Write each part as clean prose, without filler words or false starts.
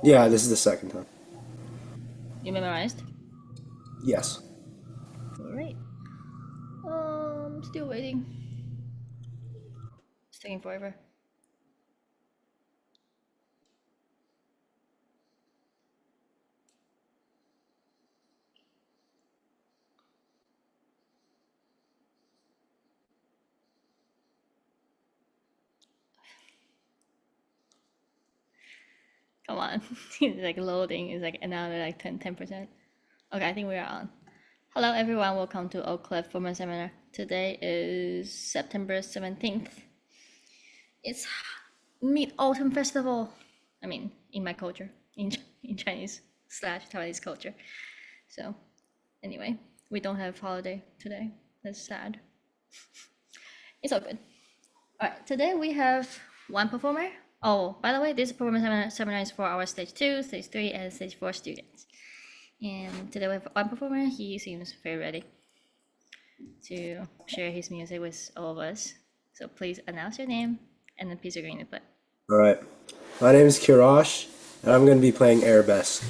Yeah, this is the second time. You memorized? Yes. Great. Still waiting. It's taking forever. Come on. It's like loading. It's like another like 10%. Okay, I think we are on. Hello everyone, welcome to Oak Cliff Formal Seminar. Today is September 17th. It's Mid-Autumn Festival. I mean, in my culture, in Chinese slash Taiwanese culture. So anyway, we don't have holiday today. That's sad. It's all good. All right, today we have one performer. Oh, by the way, this performance seminar is for our stage 2, stage 3, and stage 4 students. And today we have one performer. He seems very ready to share his music with all of us. So please announce your name and the piece you're going to play. All right. My name is Kirash, and I'm going to be playing Airbus.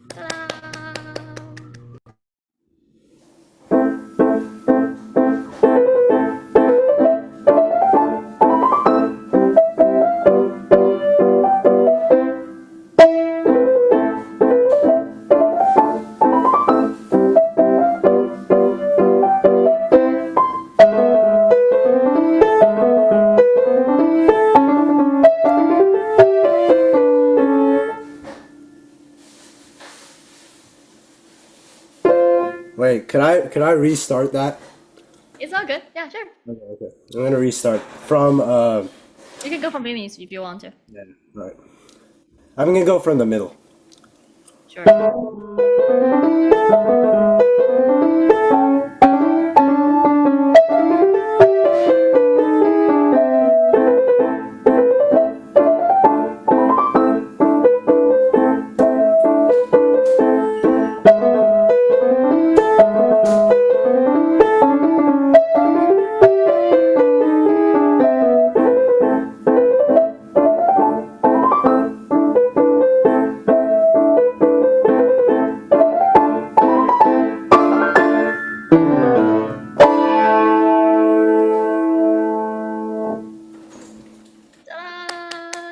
Ta-da! Wait, could I restart that? It's all good. Yeah, sure. Okay, okay. I'm going to restart from You can go from beginning if you want to. yeah, right. I'm going to go from the middle. Sure. Ta-da!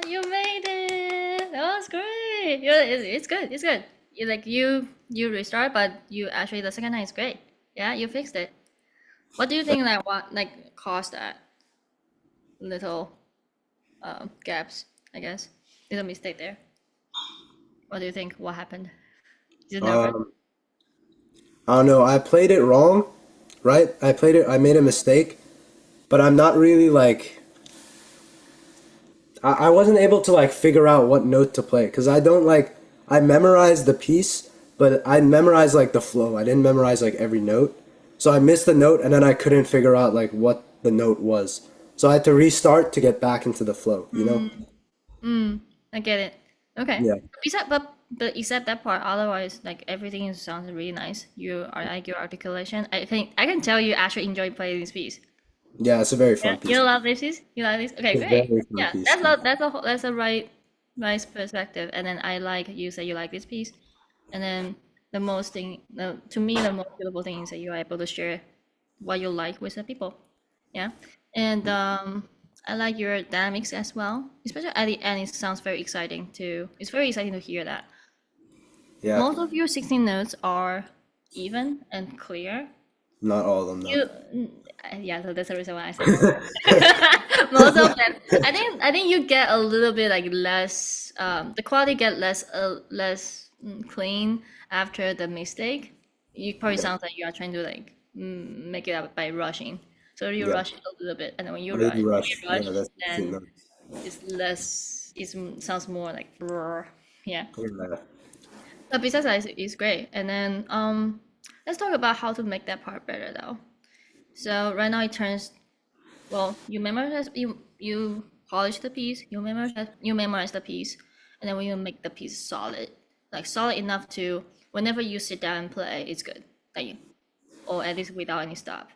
You made it. That was great. It's good. It's good. You restart, but you actually the second time is great. Yeah, you fixed it. What do you think that what like caused that little gaps? I guess little mistake there. What do you think? What happened? Is it nervous? Um, I don't know. I played it wrong, right? I made a mistake, but I'm not really like I wasn't able to like figure out what note to play because I don't like I memorized the piece, but I memorized like the flow. I didn't memorize like every note. So I missed the note and then I couldn't figure out like what the note was. So I had to restart to get back into the flow, you know? Mm, mm, I get it. Okay. Yeah. But except that part, otherwise, like everything sounds really nice. I like your articulation. I think I can tell you actually enjoy playing this piece. Yeah, it's a very Yeah, fun you piece. love this piece. You like this. Okay, It's a great. very fun Yeah, piece. that's a right nice perspective. And then I like you say you like this piece. And then to me, the most beautiful thing is that you are able to share what you like with the people. Yeah. And I like your dynamics as well. Especially at the end, it sounds very exciting too. It's very exciting to hear that. Yeah, Most of your 16 notes are even and clear. not all of them though. You, yeah, so that's the reason why I say most. Most of them, I think you get a little bit like less. The quality get less clean after the mistake. You probably Yeah, sounds like you are trying to like make it up by rushing. So you yeah. rush it a little bit, and then I didn't when rush. you rush, Yeah, that's 16 then notes. it's less. It sounds more like brr. Yeah. Yeah. But besides that, it's great. And then let's talk about how to make that part better though. So right now it turns you polish the piece, you memorize the piece, and then when you make the piece solid, like solid enough to whenever you sit down and play, it's good. Like or at least without any stop.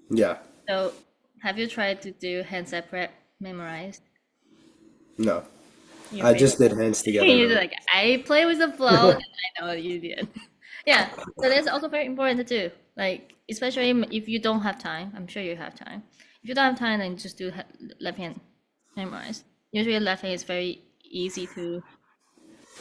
Yeah. So have you tried to do hand separate memorized? No. Your I face. just did hands together You're though. like, I play with the flow, and I know what you did. Yeah, so that's also very important to do. Like, especially if you don't have time, I'm sure you have time. If you don't have time, then just do left hand memorize. Usually, left hand is very easy to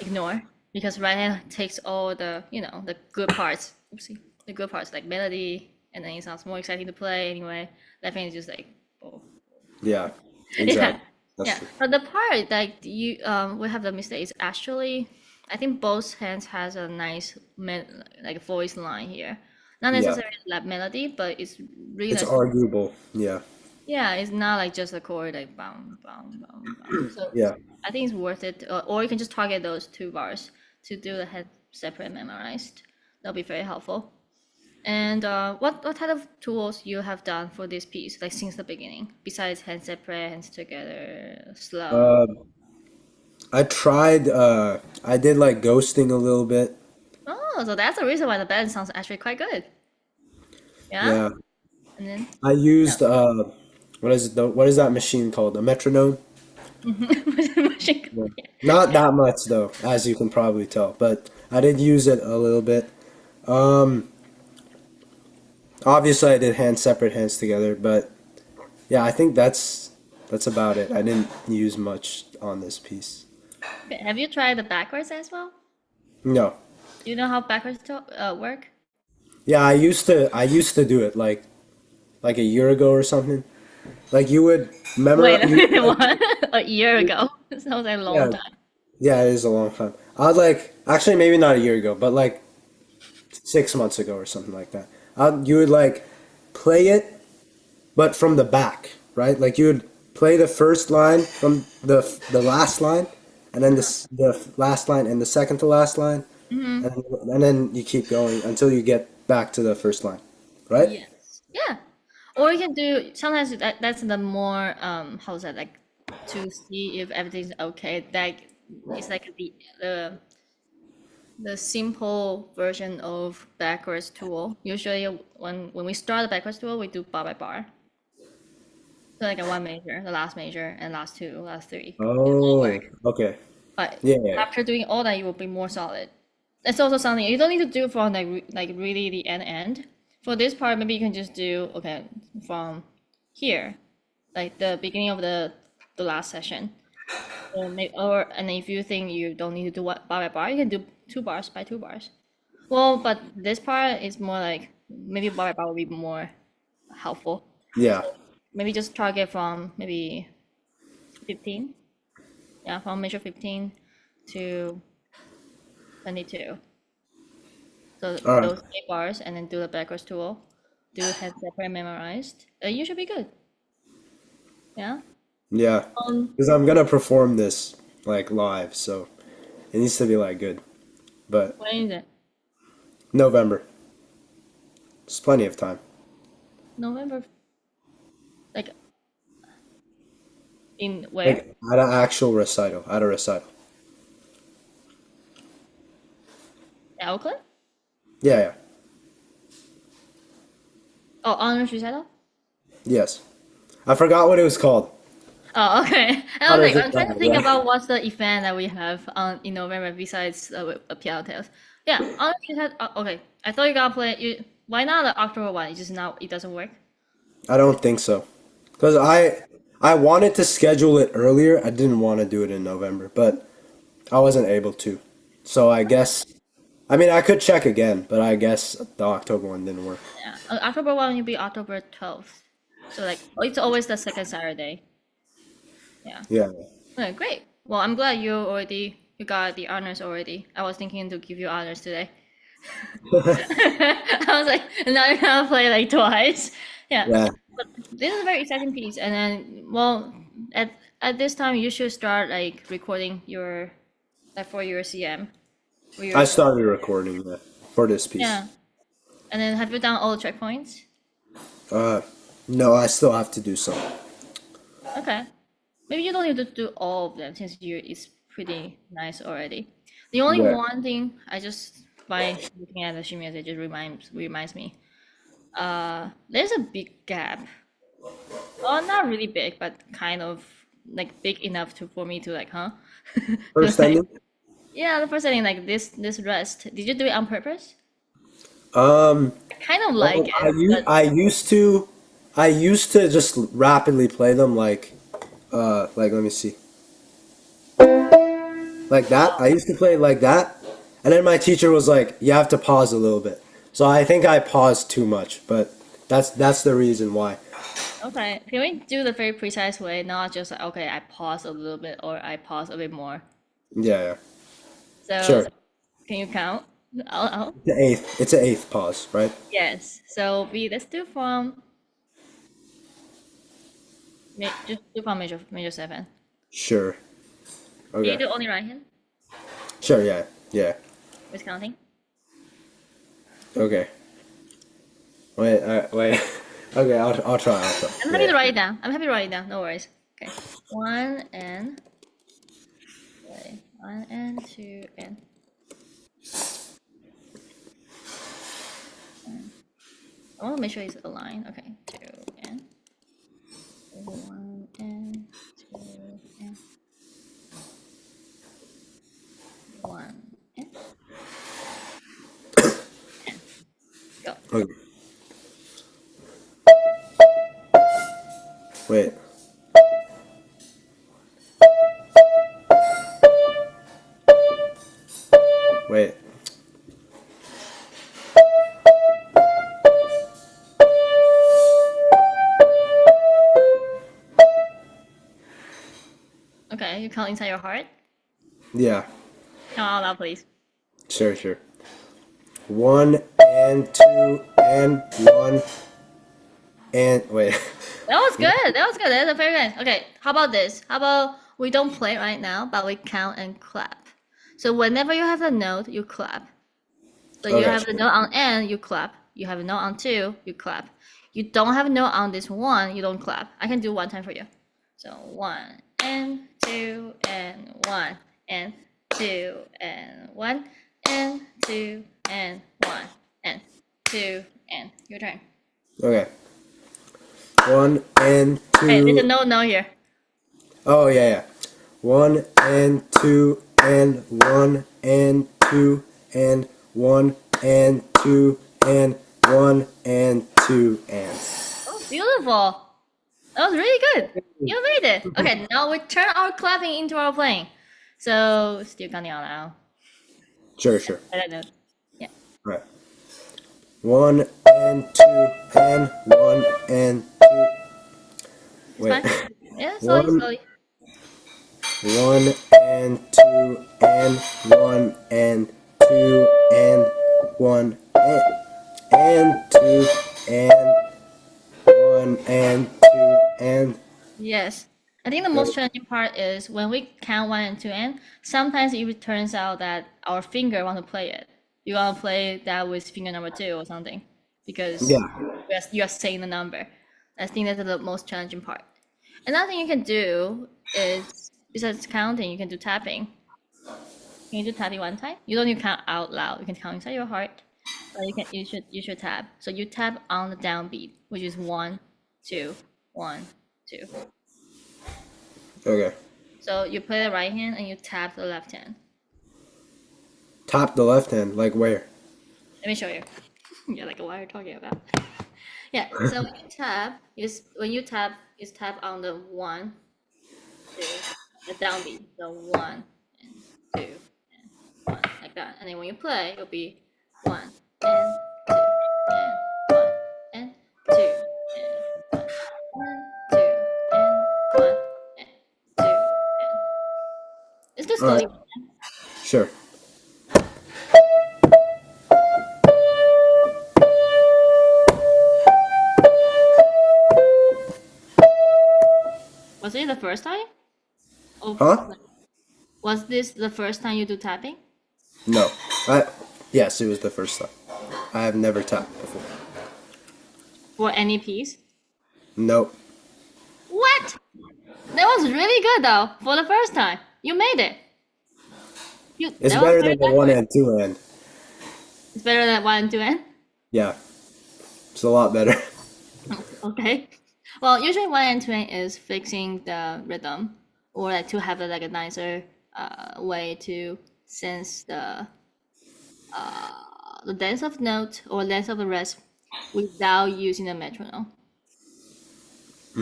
ignore because right hand takes all the, the good parts. Oopsie, the good parts like melody, and then it sounds more exciting to play anyway. Left hand is just like, oh. Yeah, Yeah, exactly. That's yeah. true. But the part like you we have the mistake is actually, I think both hands has a nice like voice line here. Not Yeah, necessarily like melody, but it's really it's nice. arguable. Yeah, Yeah, it's not like just a chord like bam bam bam bam. So yeah. I think it's worth it. Or you can just target those two bars to do the head separate memorized. That'll be very helpful. And what type of tools you have done for this piece, like since the beginning, besides hands separate, hands together, slow? Uh, I tried. I did like ghosting a little bit. Oh, so that's the reason why the band sounds actually quite good. Yeah, Yeah, and then I yeah. used what is that machine called? A metronome. Machine Yeah. gun, yeah. Not that much though, as you can probably tell, but I did use it a little bit. Um, Obviously I did hands separate, hands together, but yeah, I think that's about it. I didn't use much on this piece. Okay, have you tried the backwards as well? No. Do you know how backwards work? Yeah, I used to do it like a year ago or something. Like you would Wait memorize a you minute, like what? A year ago? Sounds like a long yeah, time. yeah, it is a long time. I was like actually maybe not a year ago, but like 6 months ago or something like that. You would like play it, but from the back, right? Like you would play the first line from the last line, and then the last line and the second to last line, Mm-hmm. and then you keep going until you get back to the first line, right? Yes. Yeah. Or you can do sometimes that's the more how's that like to see if everything's okay. Like it's like the simple version of backwards tool. Usually when we start the backwards tool, we do bar by bar. So like a one major, the last major, and last two, last three. It will Oh, work. okay. But Yeah, yeah, after doing all that, you will be more solid. That's also something you don't need to do from like really the end. For this part, maybe you can just do okay from here, like the beginning of the last session. Or and if you think you don't need to do what bar by bar, you can do 2 bars by 2 bars. Well, but this part is more like maybe bar by bar will be more helpful. yeah, So maybe just target from maybe 15. Yeah, from measure 15 to 22. So all right. those 8 bars and then do the backwards tool, do head separate memorized. You should be good. Yeah. Yeah, Um, because I'm gonna perform this like live, so it needs to be like good. But when is it? November, there's plenty of time. November. Like in where? Like at an actual recital, at a recital. Oakland? Yeah, yeah, Oh, honors recital? yes. I forgot what it was called. Oh, okay. I was Honors like, I'm trying to recital, think yeah. about what's the event that we have on in November besides Piano Tales. Yeah, honors recital. Okay, I thought you gotta play. Why not the October one? It's just now it doesn't work. I don't think so. Because I wanted to schedule it earlier. I didn't want to do it in November, but I wasn't able to. So I guess I mean I could check again, but I guess the October one didn't work. Yeah, October one will be October 12th. So like it's always the second Saturday. Yeah. Yeah. Okay, great. Well, I'm glad you got the honors already. I was thinking to give you honors today. I was like, now you're gonna play like twice. Yeah. Yeah. But this is a very exciting piece. And then, well, at this time, you should start like recording your like for your CM for your I started recording that for this piece. yeah. And then have you done all the checkpoints? Uh, no, I still have to do some. Okay. Maybe you don't need to do all of them since you it's pretty nice already. The only Yeah. one thing I just by looking at the shimmy it just reminds me. There's a big gap. Well, not really big, but kind of like big enough for me to like, huh? To, First like, ending. yeah, the first ending, like this rest. Did you do it on purpose? Um, I kind of like well, it, but I used to just rapidly play them like let me see, like that. I used to play it like that, and then my teacher was like, "You have to pause a little bit." So I think I paused too much, but that's the reason why. okay. Can we do the very precise way, not just like, okay, I pause a little bit or I pause a bit more. Yeah, yeah, So sure. can you count? I'll It's an eighth pause, right? yes. So let's do from just do from major seven. Sure. Can you Okay. do only right hand Sure. Yeah. Yeah. with counting? Okay. Wait. Wait. Okay. I'll try. I'll try. I'm happy Yeah. to write it down. I'm happy to write it down. No worries. Okay. One and wait. One and two and. I want to make sure it's aligned. Okay. Two and one and two and one and go. Okay. Wait. Wait. Okay. You count inside your heart. Yeah. Count out loud, please. Sure. Sure. One and two and one and wait. That was good. That was good. That's a very nice. Okay, how about this? How about we don't play right now, but we count and clap. So whenever you have a note, you clap. So you Okay. have the note on N, you clap. You have a note on two, you clap. You don't have a note on this one, you don't clap. I can do one time for you. So one and two and one and two and one and two and one and two and your turn. Okay. One and Okay, there's a two. no here. Oh yeah, yeah. One and two and one and two and one and two and one and two and. Oh, beautiful. That was really good. You made it. Okay, now we turn our clapping into our playing. So still counting out now. Sure, sure. I don't know. Yeah, Right. One and two and one and two. it's Wait. fine. Yeah, slowly, One, slowly. one and two and one and two and one and two and one and two and. Yes. I think the most challenging part is when we count one and two and sometimes it turns out that our finger want to play it. You want to play that with finger number two or something because Yeah. you are saying the number. I think that's the most challenging part. Another thing you can do is besides counting, you can do tapping. Can you do tapping one time? You don't need to count out loud. You can count inside your heart, but you should tap. So you tap on the downbeat, which is one, two, one, two. Okay. So you play the right hand and you tap the left hand. Tap the left hand, like where? Let me show you. Yeah, like what are you talking about? Yeah. So when you tap, you tap on the one, two, the downbeat. So one and two and one like that. And then when you play, it'll be one and two and one and two and one and two and one and two and. Let's do All right. slowly. Sure. Was it the first time? Oh, Huh? was this the first time you do tapping? No. I. Yes, it was the first time. I have never tapped before. For any piece? Nope. What? That was really good though, for the first time. You made it. It's That was better very than the one accurate. and two hand. It's better than one and two and? Yeah. It's a lot better. Okay. Well, usually one and two is fixing the rhythm, or like to have like a nicer way to sense the length of note or length of the rest without using a metronome.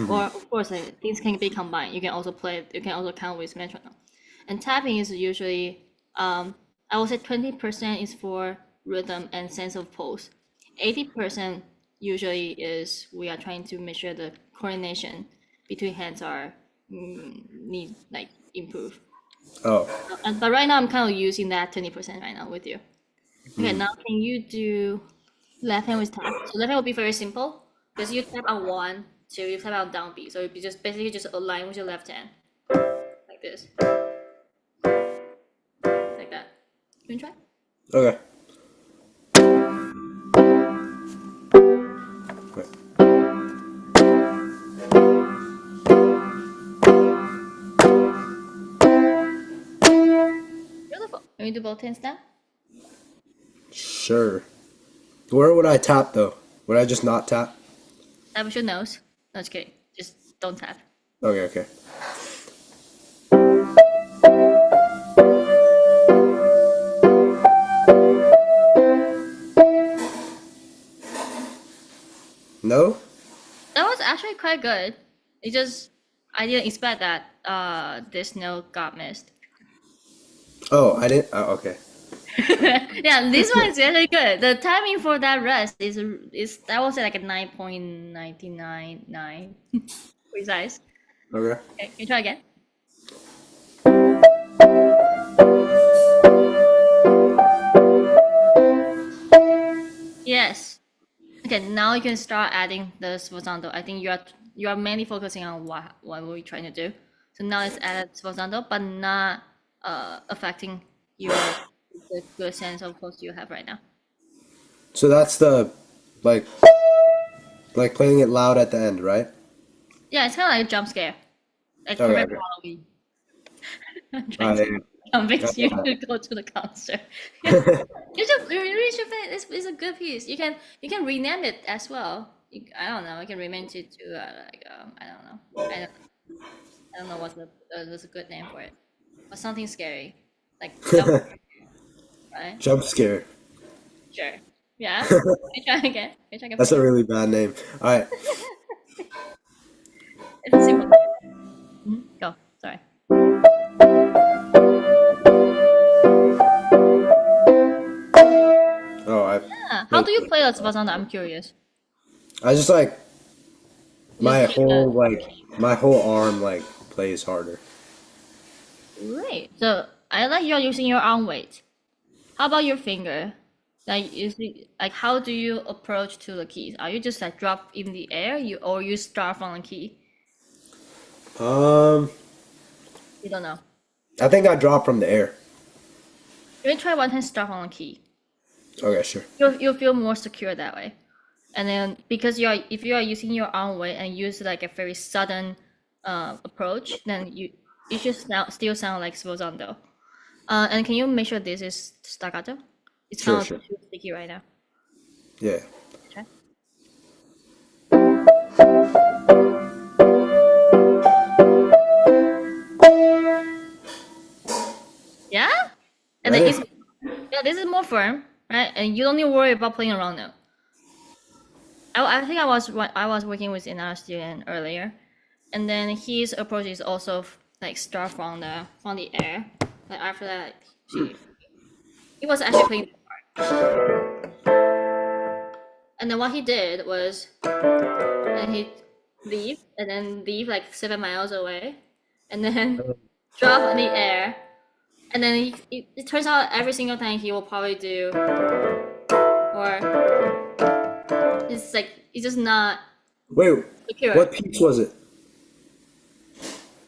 Or of course, like, things can be combined. You can also play. You can also count with metronome. And tapping is usually, I would say 20% is for rhythm and sense of pulse. 80% usually is we are trying to make sure the coordination between hands are need like improve. Oh, But right now I'm kind of using that 20% right now with you. Okay, now can you do left hand with tap? So left hand will be very simple because you tap on one, two, you tap on down B. So it'd be just basically just align with your left hand like this, like that. You wanna try? okay. Wait. Beautiful. Can we do both hands now? Sure. Where would I tap though? Would I just not tap? Tap with your nose. No, just kidding. Just don't tap. Okay, okay. No? That was actually quite good. It just I didn't expect that this note got missed. Oh, I didn't. Oh, okay. Yeah, this one is really good. The timing for that rest is that was like a 9.999 precise. Okay. Okay, can you try again? Yes. Okay, now you can start adding the sforzando. I think you are mainly focusing on what we're trying to do. So now let's add sforzando, but not affecting your the good sense of pulse you have right now. So that's the like like playing it loud at the end, right? Yeah, it's kind of like a jump scare, like Okay, perfect okay. Halloween. I'm trying Alright, to convince you yeah. to go to the concert. You really should play. It's a good piece. You can rename it as well. I don't know. You can rename it to like I don't know. I don't know what's a good name for it. But something scary, like jump, right? Jump scare. Sure. Yeah. Can you try again? Can you try again for That's a me? really bad name. Alright. It's a simple. Go. Sorry. Oh, Yeah. How do you play that Svazanda? I'm curious. I just like You just keep the my whole arm like plays harder. Great. So I like you're using your arm weight. How about your finger? Like you see, like how do you approach to the keys? Are you just like drop in the air, or you start from the key? Um, You don't know. I think I dropped from the air. You can try one time start from the key. Okay, sure. You'll feel more secure that way. And then because if you are using your arm weight and use like a very sudden approach, then you should still sound like sposando. And can you make sure this is staccato? It's Sure, kind of sure. too sticky right now. Yeah. Okay. Yeah? And then it's Ready? yeah, this is more firm, right? And you don't need to worry about playing around now. I think I was working with another student earlier, and then his approach is also like start from the air. Like after that, he was actually playing, and then what he did was, and he leave and then leave like 7 miles away, and then drop in the air, and then it turns out every single time he will probably do, or it's like it's just not Wait, secure. what piece was it?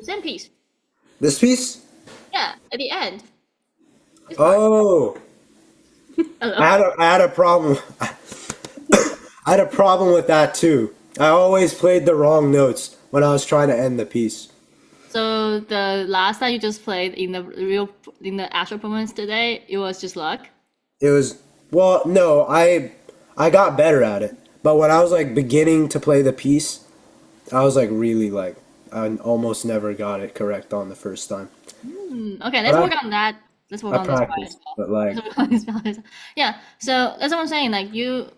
Same piece. This piece? Yeah, at the end. This part. Oh, Hello. I had a problem. I had a problem with that too. I always played the wrong notes when I was trying to end the piece. So the last time you just played in the actual performance today, it was just luck. It was well, no, I got better at it. But when I was like beginning to play the piece, I was like really like I almost never got it correct on the first time. Okay, But let's work on that. Let's work I on this part as practiced, well. but like Let's work on this part as well. Yeah, so that's what I'm saying. Like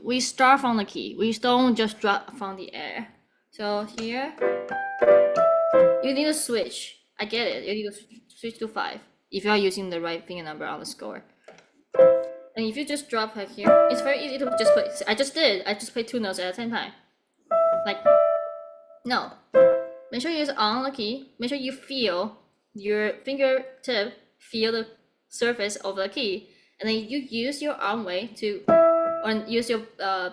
we start from the key. We don't just drop from the air. So here, you need to switch. I get it. You need to switch to 5 if you are using the right finger number on the score. And if you just drop like here, it's very easy to just play. I just did. I just played 2 notes at the same time. Like, no. Make sure you're on the key. Make sure you feel your fingertip feel the surface of the key, and then you use your arm weight to, or use your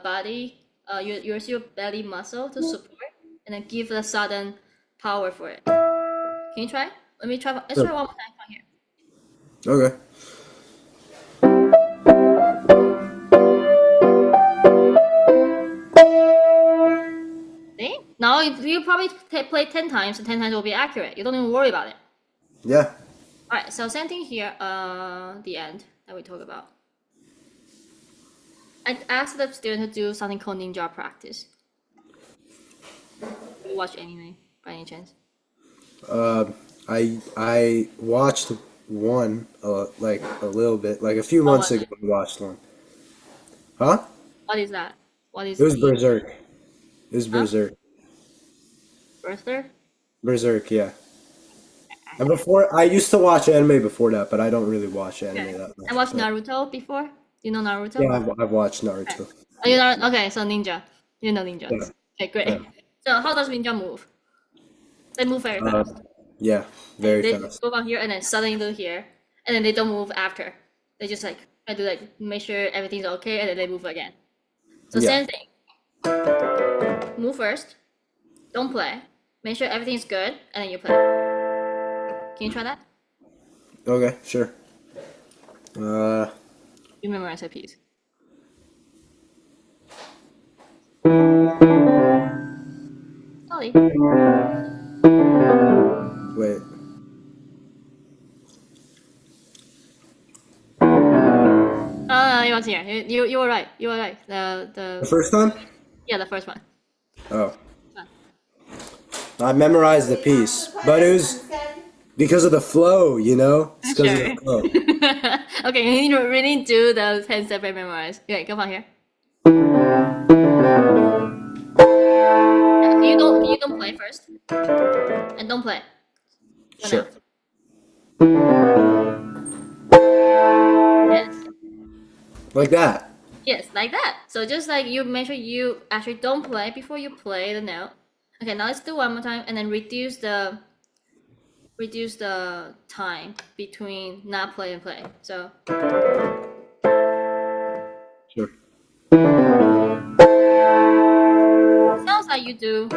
body, use your belly muscle to support, and then give the sudden power for it. Can you try? Let me try. Let's try sure. one more time from here. Okay. See? Now you probably play 10 times, and 10 times will be accurate. You don't even worry about it. Yeah. All right. So same thing here. The end that we talked about. I asked the student to do something called ninja practice. You watch anime by any chance? I watched one like a little bit like a few What months was ago. it? I watched one. Huh? What is that? What is It was the Berserk. It was huh? Berserk. Birther? Berserk, yeah. And before I used to watch anime before that, but I don't really watch Okay. anime that I much. watched But Naruto before. You know Naruto? yeah, I've watched Okay. Naruto. Oh, you know, okay, so ninja. You know ninjas. Yeah. Okay, Yeah. great. So how does ninja move? They move very Uh, fast. yeah, Okay, very they fast. go from here and then suddenly to here, and then they don't move after. They just like try to like make sure everything's okay, and then they move again. So Yeah. same thing. Move first. Don't play. Make sure everything's good, and then you play. Can you try that? Okay, sure. Uh, You memorize a piece. Slowly. wait. You was here. You were right. You were right. The first time? Yeah, the first one. Oh, I memorized the piece, but it was because of the flow, you know? It's because of Sure. the flow. Okay, you need to really do the 10 separate memorize. Okay, come on here. Yeah, you don't play first, and don't play for now. Sure. Yes. Like that. Yes, like that. So just like you make sure you actually don't play before you play the note. Okay, now let's do one more time and then reduce the time between not play and play. So Sure. sounds like you do,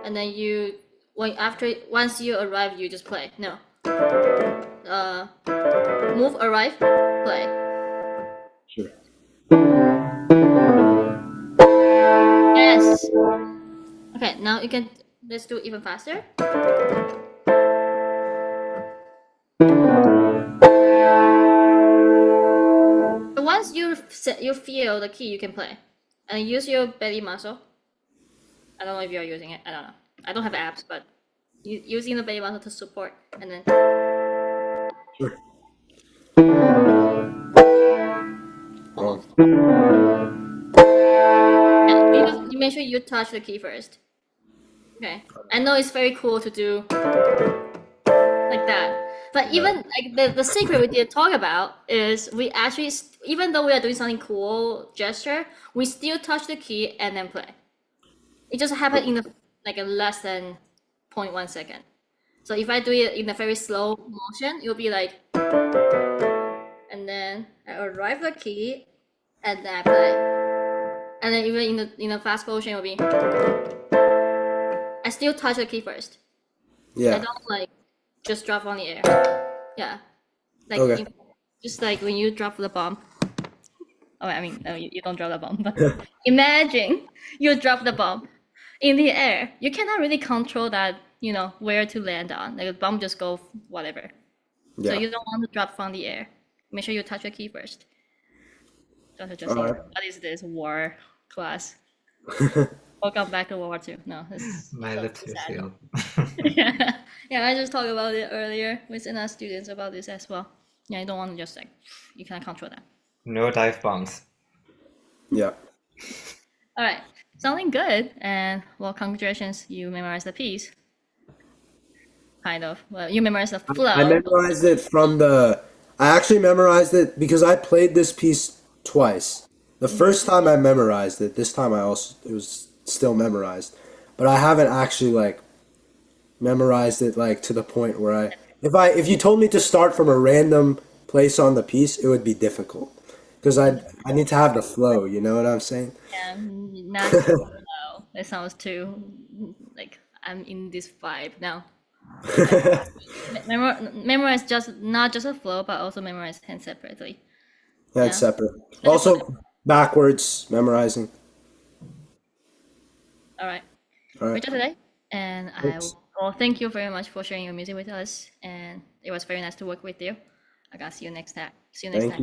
and then you once you arrive you just play. No. Uh, move, arrive, play. Sure. Yes. Okay, now you can let's do it even faster. So once you feel the key, you can play, and use your belly muscle. I don't know if you are using it. I don't know. I don't have apps, but using the belly muscle to support, and then Sure. Oh, almost. Yeah, you make sure you touch the key first. Okay. I know it's very cool to do like that. But even like the secret we did talk about is we actually even though we are doing something cool gesture, we still touch the key and then play. It just happened in a less than 0.1 second. So if I do it in a very slow motion, it'll be like, and then I arrive the key and then I play. And then even in the fast motion, it'll be, I still touch the key first. I yeah. don't like just drop on the air. Yeah. Like Okay. just like when you drop the bomb. Oh, I mean, no, you don't drop the bomb, but imagine you drop the bomb in the air. You cannot really control that, where to land on. Like the bomb just go whatever. So Yeah. you don't want to drop from the air. Make sure you touch the key first. Dr. All Jesse, right. what is this war class? Welcome back to World War II. No, it's My so lips are sad. sealed. Yeah, yeah. I just talked about it earlier with our students about this as well. Yeah, I don't want to just like you can't control that. No dive bombs. Yeah. All right, sounding good. And well, congratulations, you memorized the piece. Kind of. Well, you memorized the I flow. memorized it from the. I actually memorized it because I played this piece twice. The first time I memorized it, this time it was still memorized, but I haven't actually like memorized it like to the point where if you told me to start from a random place on the piece, it would be difficult because I need to have the flow. You know what I'm saying? Yeah, not just flow. It sounds too like I'm in this vibe now. Memorize just not just a flow, but also memorize hands separately. That's Yeah, separate. especially for the. Also, backwards memorizing. All right. All right. Great job today. And Thanks. well, thank you very much for sharing your music with us. And it was very nice to work with you. I gotta see you next time. See you next Thank time. you.